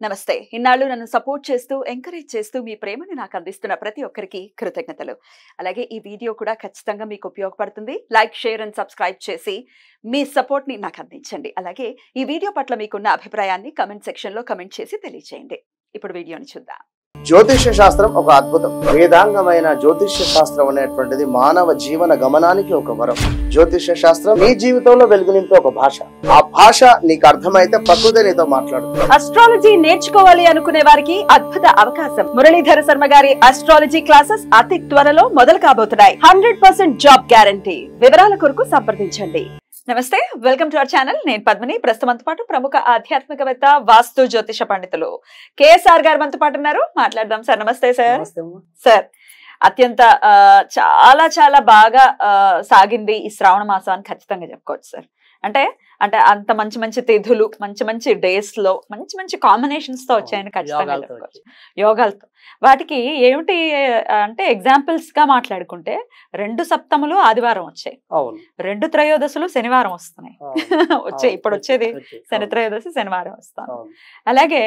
నమస్తే. ఇన్నాళ్ళు నన్ను సపోర్ట్ చేస్తూ, ఎంకరేజ్ చేస్తూ మీ ప్రేమని నాకు అందిస్తున్న ప్రతి ఒక్కరికి కృతజ్ఞతలు. అలాగే ఈ వీడియో కూడా ఖచ్చితంగా మీకు ఉపయోగపడుతుంది. లైక్, షేర్ అండ్ సబ్స్క్రైబ్ చేసి మీ సపోర్ట్‌ని నాకు అందించండి. అలాగే ఈ వీడియో పట్ల మీకున్న అభిప్రాయాన్ని కామెంట్ సెక్షన్‌లో కామెంట్ చేసి తెలియజేయండి. ఇప్పుడు వీడియోని చూద్దాం. జ్యోతిష్య శాస్త్రం ఒక అద్భుతం. వేదాంగమైన జ్యోతిష్య శాస్త్రం అనేటువంటిది మానవ జీవన గమనానికి ఒక వరం. జ్యోతిష్య శాస్త్రం నీ జీవితంలో వెలుగునింపే ఒక భాష. ఆ భాష నీకు అర్థమైతే ప్రకృతి నీతో మాట్లాడుతుంది. అస్ట్రాలజీ నేర్చుకోవాలి అనుకునే వారికి అద్భుత అవకాశం. మురళీధర శర్మ గారి అస్ట్రాలజీ క్లాసెస్ అతి త్వరలో మొదలు కాబోతున్నాయి. 100% జాబ్ గ్యారంటీ. వివరాల కొరకు సంప్రదించండి. నమస్తే, వెల్కమ్ టు అవర్ ఛానల్. నేను పద్మిని. ప్రస్తుతంతో పాటు ప్రముఖ ఆధ్యాత్మికవేత్త, వాస్తు జ్యోతిష పండితులు కేఎస్ఆర్ గారు మనతో పాటు ఉన్నారు. మాట్లాడదాం సార్. నమస్తే సార్. సార్, అత్యంత చాలా చాలా బాగా సాగింది ఈ శ్రావణ మాసం అని ఖచ్చితంగా చెప్పుకోవచ్చు సార్. అంటే అంత మంచి మంచి తిథులు, మంచి మంచి డేస్ లో మంచి మంచి కాంబినేషన్స్ తో వచ్చాయని ఖచ్చితంగా చెప్పుకోవచ్చు. యోగాలతో వాటికి ఏమిటి అంటే ఎగ్జాంపుల్స్ గా మాట్లాడుకుంటే 2 సప్తములు ఆదివారం వచ్చాయి, 2 త్రయోదశులు శనివారం వస్తున్నాయి. వచ్చాయి. ఇప్పుడు వచ్చేది శని త్రయోదశి శనివారం వస్తాం. అలాగే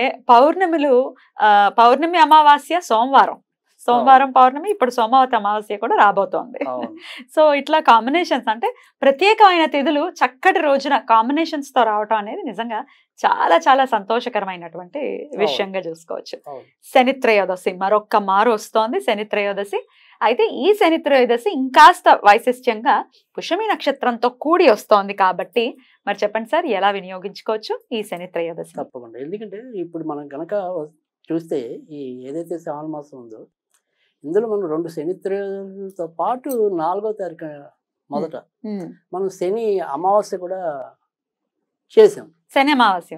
పౌర్ణమి అమావాస్య సోమవారం పౌర్ణమి, ఇప్పుడు సోమవతి అమావాస్య కూడా రాబోతోంది. సో ఇట్లా కాంబినేషన్స్, అంటే ప్రత్యేకమైన తిథులు చక్కటి రోజున కాంబినేషన్స్ తో రావటం అనేది నిజంగా చాలా చాలా సంతోషకరమైనటువంటి విషయంగా చూసుకోవచ్చు. శని త్రయోదశి మరొక్క మారు వస్తోంది. శని త్రయోదశి అయితే ఈ శని త్రయోదశి ఇంకాస్త వైశిష్ట్యంగా పుష్యమి నక్షత్రంతో కూడి వస్తోంది కాబట్టి మరి చెప్పండి సార్, ఎలా వినియోగించుకోవచ్చు ఈ శని త్రయోదశి? తప్పకుండా. ఎందుకంటే ఇప్పుడు మనం కనుక చూస్తే ఈ ఏదైతే శ్రావణ మాసం ఉందో ఇందులో మనం 2 శని త్రయోదశులతో పాటు 4వ తారీఖు మొదట మనం శని అమావాస్య కూడా చేసాం. శని అమావాస్య.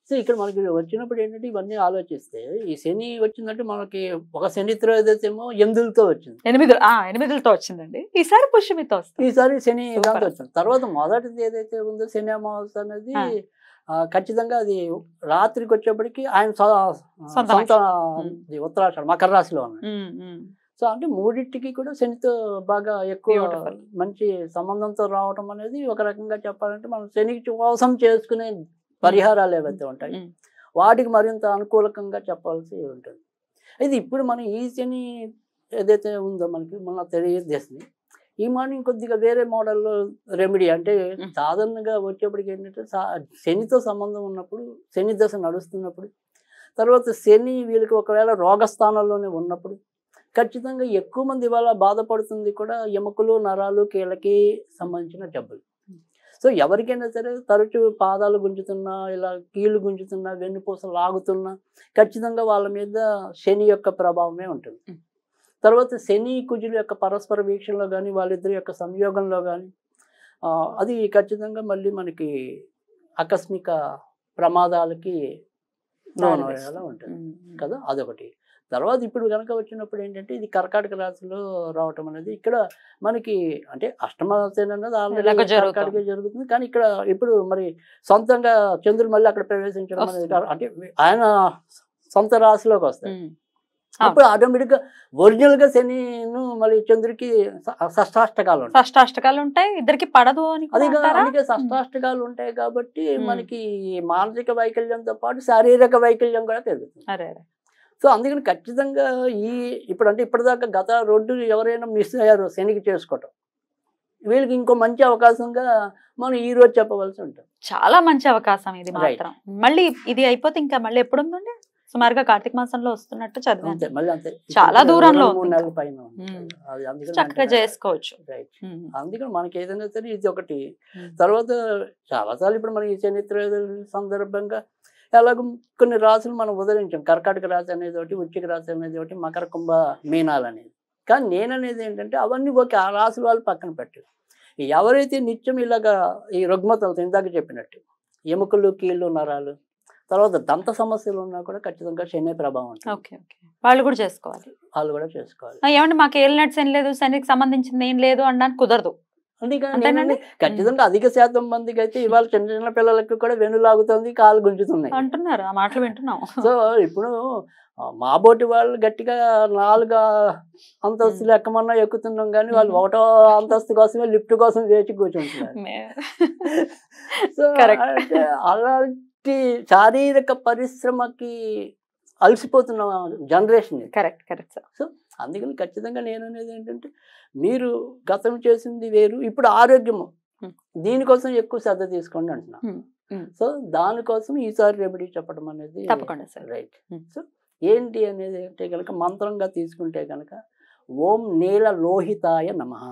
సో ఇక్కడ మనకి వచ్చినప్పుడు ఏంటంటే ఇవన్నీ ఆలోచిస్తే ఈ శని వచ్చిందంటే మనకి ఒక శని త్రయోదశి ఏమో 8తో వచ్చింది. 8తో వచ్చిందండి. ఈసారి పుష్యమితో వస్తుంది. ఈసారి శని దాంతో వచ్చింది. తర్వాత మొదటిది ఏదైతే ఉందో శని అమావాస్య అనేది ఖచ్చితంగా అది రాత్రికి వచ్చేప్పటికి ఆయన సొంత ఉత్తరాషాఢ మకర రాశిలో ఉన్నాయి. సో అంటే మూడింటికి కూడా శనితో బాగా ఎక్కువ మంచి సంబంధంతో రావటం అనేది ఒక రకంగా చెప్పాలంటే మనం శనికి కోసం చేసుకునే పరిహారాలు ఏవైతే ఉంటాయి వాటికి మరింత అనుకూలకంగా చెప్పాల్సి ఉంటుంది. అయితే ఇప్పుడు మనం ఈ శని ఏదైతే ఉందో మనకి మన తెలియజేస్తుంది ఈ మార్నింగ్ కొద్దిగా వేరే మోడల్లో రెమెడీ, అంటే సాధారణంగా వచ్చేప్పటికి ఏంటంటే శనితో సంబంధం ఉన్నప్పుడు, శని దశ నడుస్తున్నప్పుడు, తర్వాత శని వీళ్ళకి ఒకవేళ రోగస్థానంలోనే ఉన్నప్పుడు ఖచ్చితంగా ఎక్కువ మంది ఇవాళ బాధపడుతుంది కూడా ఎముకలు, నరాలు, కీళ్ళకి సంబంధించిన జబ్బులు. సో ఎవరికైనా సరే తరచు పాదాలు గుంజుతున్నా, ఇలా కీళ్ళు గుంజుతున్నా, వెన్నుపూస లాగుతున్నా ఖచ్చితంగా వాళ్ళ మీద శని యొక్క ప్రభావమే ఉంటుంది. తర్వాత శని కుజుల యొక్క పరస్పర వీక్షణలో కానీ వాళ్ళిద్దరి యొక్క సంయోగంలో కానీ అది ఖచ్చితంగా మళ్ళీ మనకి ఆకస్మిక ప్రమాదాలకి లోనయ్యేలా ఉంటుంది కదా, అదొకటి. తర్వాత ఇప్పుడు కనుక వచ్చినప్పుడు ఏంటంటే ఇది కర్కాటక రాశిలో రావటం అనేది ఇక్కడ మనకి అంటే అష్టమ శని అన్నది ఆల్రెడీ కర్కాటక జరుగుతుంది. కానీ ఇక్కడ ఇప్పుడు మరి సొంతంగా చంద్రుడు మళ్ళీ అక్కడ ప్రవేశించడం అనేది అంటే ఆయన సొంత రాశిలోకి వస్తాయి. అప్పుడు ఆటోమేటిక్ గా ఒరిజినల్ గా శనిను మళ్ళీ చంద్రుడికి షష్టాష్టకాలు ఉంటాయి. ఇద్దరికి పడదు అని అది అందుకే షష్టాష్టకాలు ఉంటాయి కాబట్టి మనకి మానసిక వైకల్యంతో పాటు శారీరక వైకల్యం కూడా పెరుగుతుంది. సో అందుకని ఖచ్చితంగా ఇప్పుడు అంటే ఇప్పటిదాకా గత 2 ఎవరైనా మిస్ అయ్యారు శనికి చేసుకోవటం, వీళ్ళకి ఇంకో మంచి అవకాశంగా మనం ఈ రోజు చెప్పవలసి ఉంటుంది. చాలా మంచి అవకాశం ఇది మాత్రం. మళ్ళీ ఇది అయిపోతే ఇంకా మళ్ళీ ఎప్పుడు ఉందండి? సుమారుగా కార్తీక మాసంలో వస్తున్నట్టు చదివాను. చాలా దూరంలో చక్కగా చేసుకోవచ్చు. అందుకని మనకి ఏదైనా సరే ఇది ఒకటి. తర్వాత చాలాసార్లు ఇప్పుడు మనం ఈ శని త్రయోదశి సందర్భంగా ఎలాగో కొన్ని రాశులు మనం ఉదరించాం. కర్కాటక రాశి అనేది ఒకటి, వృశ్చిక రాశి అనేది ఒకటి, మకర కుంభ మీనాలు అనేది. కానీ నేననేది ఏంటంటే అవన్నీ ఓకే, ఆ రాశుల వాళ్ళు పక్కన పెట్టారు. ఎవరైతే నిత్యం ఇలాగా ఈ రుగ్మతలతో ఇందాక చెప్పినట్టు ఎముకలు, కీళ్ళు, నరాలు, తర్వాత దంత సమస్యలు ఉన్నా కూడా ఖచ్చితంగా శని ప్రభావం ఉంటుంది. వాళ్ళు కూడా చేసుకోవాలి. చేసుకోవాలి. ఏమంటే మాకు ఏలినట్టు శని లేదు, శనికి సంబంధించింది ఏం లేదు అనడానికి కుదరదు. అందుకని ఖచ్చితంగా అధిక శాతం మందికి అయితే ఇవాళ చిన్న చిన్న పిల్లలకి కూడా వెన్నులాగుతుంది, కాళ్ళు గుంజుతున్నాయి అంటున్నారు. ఆ మాటలు వింటున్నాం. సో ఇప్పుడు మా బోటి వాళ్ళు గట్టిగా 4 అంతస్తులు ఎక్కమన్నా ఎక్కుతున్నాం, కానీ వాళ్ళు 1వ అంతస్తు కోసమే లిఫ్ట్ కోసం వేచి కూర్చుంటున్నారు. సో అంటే అలాంటి శారీరక పరిశ్రమకి అలసిపోతున్న generation. Correct correct sir. So అందుకని ఖచ్చితంగా నేను అనేది ఏంటంటే, మీరు గతం చేసింది వేరు, ఇప్పుడు ఆరోగ్యము దీనికోసం ఎక్కువ శ్రద్ధ తీసుకోండి అంటున్నా. సో దానికోసం ఈసారి రెమెడీ చెప్పడం అనేది తప్పకుండా సార్. రైట్. సో ఏంటి అనేది అంటే కనుక మంత్రంగా తీసుకుంటే కనుక ఓం నీల లోహితాయ నమః.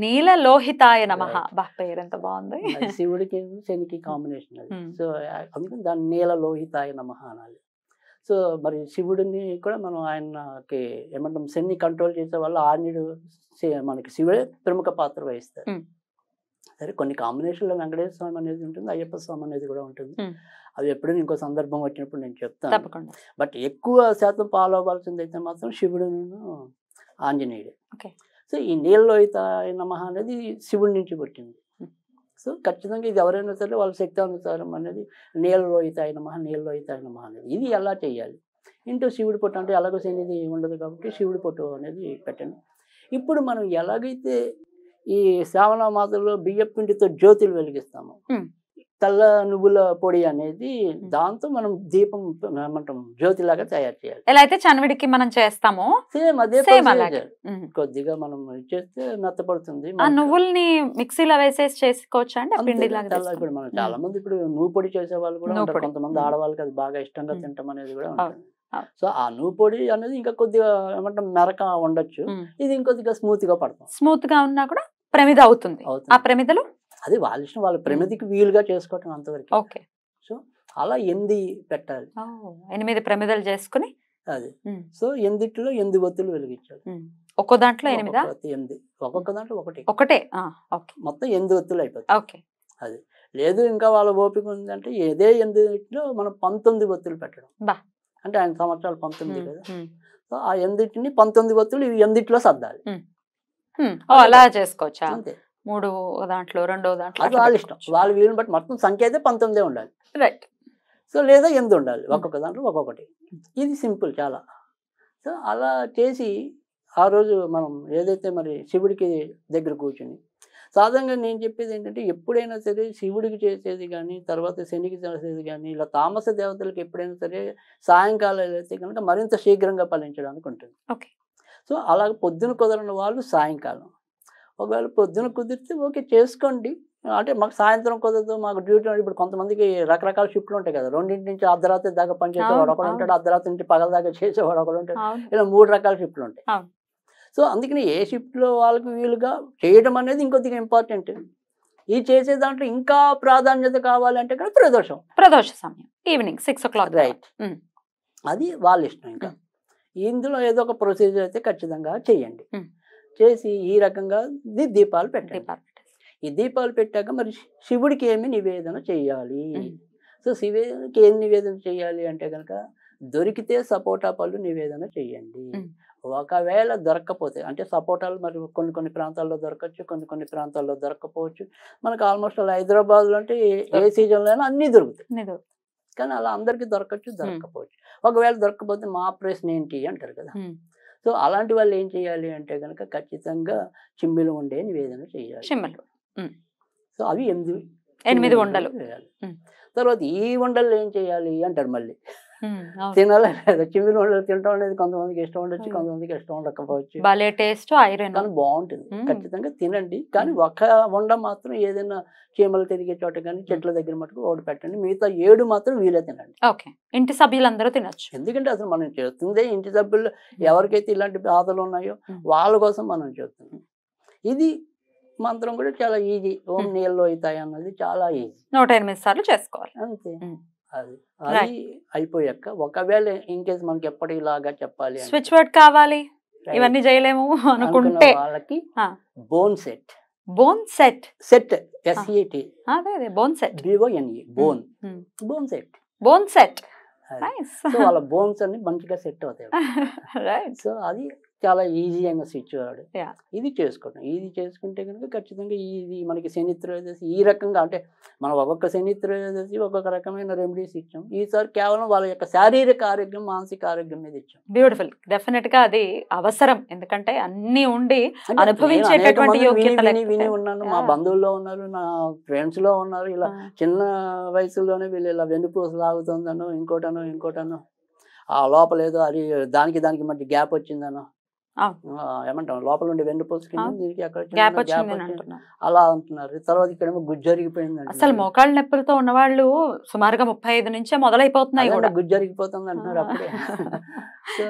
నీల లోహితాయ నమః. బా, పేరు ఎంత బాగుంది. శివుడికి శనికి కాంబినేషన్ అది. సో అందుకని దాన్ని నీల లోహితాయ నమః అనాలి. సో మరి శివుడిని కూడా మనం ఆయనకి ఏమంటాం, శని కంట్రోల్ చేసే వాళ్ళు ఆంజనేయుడు మనకి శివుడే ప్రముఖ పాత్ర వహిస్తారు. సరే కొన్ని కాంబినేషన్లో వెంకటేశ్వర స్వామి అనేది ఉంటుంది, అయ్యప్ప స్వామి అనేది కూడా ఉంటుంది. అవి ఎప్పుడైనా ఇంకో సందర్భం వచ్చినప్పుడు నేను చెప్తాను. బట్ ఎక్కువ శాతం ఫాలో అవ్వాల్సింది అయితే మాత్రం శివుడును ఆంజనేయుడు. సో ఈ నీలలోహితాయ నమః అనేది శివుడి నుంచి పుట్టింది. సో ఖచ్చితంగా ఇది ఎవరైనా సరే వాళ్ళ శక్తి అనుసారం అనేది నీలలోహితాయ నమః, నీలలోహితాయ నమః అనేది ఇది ఎలా చేయాలి. ఇంటూ శివుడి పొట్టు అంటే ఎలాగో శనిది ఉండదు కాబట్టి శివుడి పొట్టు అనేది పెట్టండి. ఇప్పుడు మనం ఎలాగైతే ఈ శ్రావణ మాసంలో బియ్య పిండితో జ్యోతులు వెలిగిస్తాము, తెల్ల నువ్వుల పొడి అనేది దాంతో మనం దీపం ఏమంటాం జ్యోతిలాగా తయారు చేయాలి. ఎలా అయితే చనివిడికి మనం చేస్తామో సేమ్ అదే కొద్దిగా మనం చేస్తే మెత్తపడుతుంది. నువ్వుల్ని మిక్సీలో వేసేసి చేసుకోవచ్చా అంటే ఇప్పుడు మనం చాలా మంది ఇప్పుడు నువ్వు పొడి చేసే వాళ్ళు కూడా ఉంటారు, కొంతమంది ఆడవాళ్ళకి అది బాగా ఇష్టంగా తింటాం అనేది కూడా ఉంటుంది. సో ఆ నువ్వు పొడి అనేది ఇంకా కొద్దిగా ఏమంటాం మెరక ఉండొచ్చు, ఇది ఇంకొద్దిగా స్మూత్ గా పడతాం. స్మూత్ గా ఉన్నా కూడా ప్రమిద అవుతుంది. ఆ ప్రమిదలు అది వాళ్ళ ఇష్టం, వాళ్ళ ప్రమిదికి వీలుగా చేసుకోవటం అంతవరకు. ఓకే. సో అలా 8 పెట్టాలి. 8 ప్రమిదలు చేసుకుని అది. సో 8లో 8 ఒత్తులు వెలిగించాలి. ఒక్కో దాంట్లో 8 ఒక్కొక్క దాంట్లో ఒకటే మొత్తం 8 ఒత్తులు అయిపోతాయి. ఓకే. అది లేదు ఇంకా వాళ్ళ ఓపిక ఉందంటే ఇదే 8లో మనం 19 ఒత్తులు పెట్టడం. అంటే ఆయన సంవత్సరాలు 19 కదా. సో ఆ 8ని 19 ఒత్తులు ఇవి 8లో సర్దాలి. అలా చేసుకోవచ్చా? అంతే. 3 దాంట్లో 2 దాంట్లో అది వాళ్ళ ఇష్టం, వాళ్ళ వీలుని బట్టి మొత్తం సంఖ్య అయితే 19 ఉండాలి. రైట్. సో లేదా 8 ఉండాలి, ఒక్కొక్క దాంట్లో ఒక్కొక్కటి. ఇది సింపుల్ చాలా. సో అలా చేసి ఆ రోజు మనం ఏదైతే మరి శివుడికి దగ్గర కూర్చుని సాధారణంగా నేను చెప్పేది ఏంటంటే, ఎప్పుడైనా సరే శివుడికి చేసేది కానీ తర్వాత శనికి చేసేది కానీ ఇలా తామస దేవతలకు ఎప్పుడైనా సరే సాయంకాలం అయితే కనుక మరింత శీఘ్రంగా ఫలించడానికి ఉంటుంది. ఓకే. సో అలాగ పొద్దున కుదరని వాళ్ళు సాయంకాలం, ఒకవేళ పొద్దున కుదిరితే ఓకే చేసుకోండి. అంటే మాకు సాయంత్రం కుదరదు, మాకు డ్యూటీ ఇప్పుడు కొంతమందికి రకరకాల షిఫ్ట్లు ఉంటాయి కదా, 2 నుంచి అర్ధరాత్రి దాకా పనిచేసేవాడు ఒకడు ఉంటాడు, అర్ధరాత్రి నుంచి పగల దాకా చేసేవాడు ఒకడు ఉంటాడు, ఇలా 3 రకాల షిఫ్ట్లు ఉంటాయి. సో అందుకని ఏ షిఫ్ట్లో వాళ్ళకి వీలుగా చేయడం అనేది ఇంకొద్దిగా ఇంపార్టెంట్. ఈ చేసే దాంట్లో ఇంకా ప్రాధాన్యత కావాలంటే కూడా ప్రదోష సమయం ఈవినింగ్ 6 o'clock. రైట్. అది వాళ్ళ ఇష్టం. ఇంకా ఇందులో ఏదో ఒక ప్రొసీజర్ అయితే ఖచ్చితంగా చేయండి. చేసి ఈ రకంగా దీపాలు పెట్టండి. ఈ దీపాలు పెట్టాక మరి శివుడికి ఏమి నివేదన చేయాలి. సో శివుడికి ఏం నివేదన చేయాలి అంటే కనుక దొరికితే సపోటా పళ్ళు నివేదన చేయండి. ఒకవేళ దొరక్కపోతే అంటే సపోటాలు మరి కొన్ని ప్రాంతాల్లో దొరకచ్చు, కొన్ని ప్రాంతాల్లో దొరక్కపోవచ్చు. మనకు ఆల్మోస్ట్ అలా హైదరాబాద్లో అంటే ఏ సీజన్లో అయినా అన్నీ దొరుకుతాయి, కానీ అలా అందరికీ దొరకకపోవచ్చు. ఒకవేళ దొరకకపోతే మా ప్రశ్న ఏంటి అంటారు కదా. సో అలాంటి వాళ్ళు ఏం చేయాలి అంటే కనుక ఖచ్చితంగా చిమ్మిలు ఉండే నివేదన చేయాలి. సో అవి 8 ఉండలు చేయాలి. తర్వాత ఈ ఉండలు ఏం చేయాలి అంటారు మళ్ళీ. తినాలి లేదా చిమ్మిలి ఉండలు తినడం అనేది కొంతమందికి ఇష్టం ఉండొచ్చు, కొంతమందికి ఇష్టం ఉండకపోవచ్చు. కానీ బాగుంటుంది, ఖచ్చితంగా తినండి. కానీ ఒక వండ మాత్రం ఏదైనా చీమలు తిరిగే చోట కానీ చెట్ల దగ్గర మటుకు ఒకటి పెట్టండి, మిగతా 7 మాత్రం వీలే తినండి. ఇంటి సభ్యులందరూ తినచ్చు. ఎందుకంటే అసలు మనం చేస్తుందే ఇంటి సభ్యులు ఎవరికైతే ఇలాంటి బాధలు ఉన్నాయో వాళ్ళ కోసం మనం చేస్తున్నాం. ఇది మంత్రం కూడా చాలా ఈజీ. ఓం నీలలోహితాయ అన్నది చాలా ఈజీ, 108 సార్లు చేసుకోవాలి అంతే. అది అయిపోయాక ఒకవేళ ఇన్ కేసు మనకి ఎప్పటిలాగా చెప్పాలి స్విచ్ వర్డ్ కావాలి, ఇవన్నీ చేయలేము అనుకుంటే వాళ్ళకి bone set SET bone set bone set వాళ్ళ బోన్స్ అన్ని మంచిగా సెట్ అవుతాయి. సో అది చాలా ఈజీగా స్విచ్ వాడు. Yeah. ఇది చేసుకుంటాం. ఇది చేసుకుంటే కనుక ఖచ్చితంగా ఇది మనకి శని త్రయోదశి ఈ రకంగా అంటే మనం ఒక్కొక్క శని త్రయోదశి ఒక్కొక్క రకమైన రెమెడీస్ ఇచ్చాం. ఈసారి కేవలం వాళ్ళ యొక్క శారీరక ఆరోగ్యం మానసిక ఆరోగ్యం మీద ఇచ్చాం. బ్యూటిఫుల్. డెఫినెట్ గా అది అవసరం, ఎందుకంటే అన్ని ఉండి అంటే నేను అనుభవించేటటువంటి అనేక యోగ్యత మందిని విని లేకపోతే. ఉన్నాను. మా Yeah. బంధువుల్లో ఉన్నారు, నా ఫ్రెండ్స్ లో ఉన్నారు. ఇలా చిన్న వయసులోనే వీళ్ళు ఇలా వెన్నుపూస లాగుతుందనో ఇంకోటనో ఆ లోపల ఏదో అది దానికి మధ్య గ్యాప్ వచ్చిందనో ఏమంటాం లోపల ఉండే వెన్నుపూస కింద దీనికి అక్కడ గ్యాప్ గ్యాప్ వచ్చింది వచ్చింది అంటున్నా. అలా అంటున్నారు. తర్వాత ఇక్కడేమో గుజ్జరిగిపోయింది అసలు మోకాళ్ళ నొప్పులతో ఉన్న వాళ్ళు సుమారుగా 35 నుంచే మొదలైపోతున్నాయి కూడా. గుజ్జరిగిపోతుంది అంటున్నారు అప్పుడే. సో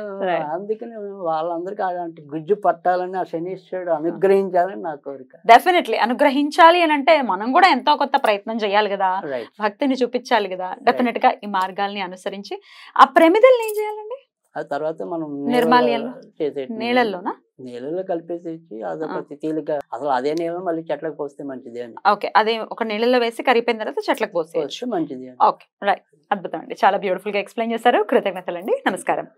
అందుకని వాళ్ళందరికీ అలాంటి గుజ్జు పట్టాలని ఆ శనీశ్వరుడు అనుగ్రహించాలని నా కోరిక. డెఫినెట్లీ అనుగ్రహించాలి అని అంటే మనం కూడా ఎంతో కొత్త ప్రయత్నం చేయాలి కదా, రైట్. భక్తిని చూపించాలి కదా. డెఫినెట్ గా ఈ మార్గాల్ని అనుసరించి ఆ ప్రమిదల్ని ఏం చేయాలండి? ఆ తర్వాత మనం నిర్మాల్యంలో చేసేది నీళ్ళల్లోనా? నీళ్ళలో కలిపేసి అదొక తేలిక అసలు అదే నీళ్ళని మళ్ళీ చెట్లకు పోస్తే మంచిది అని. ఓకే, అదే ఒక నీళ్ళలో వేసి కరిగిపోయిన తర్వాత చెట్లకు పోసేయచ్చు. పోస్తే మంచిది అని. Okay, right. అద్భుతం అండి, చాలా బ్యూటిఫుల్ గా ఎక్స్ప్లెయిన్ చేశారు. కృతజ్ఞతలండి, నమస్కారం.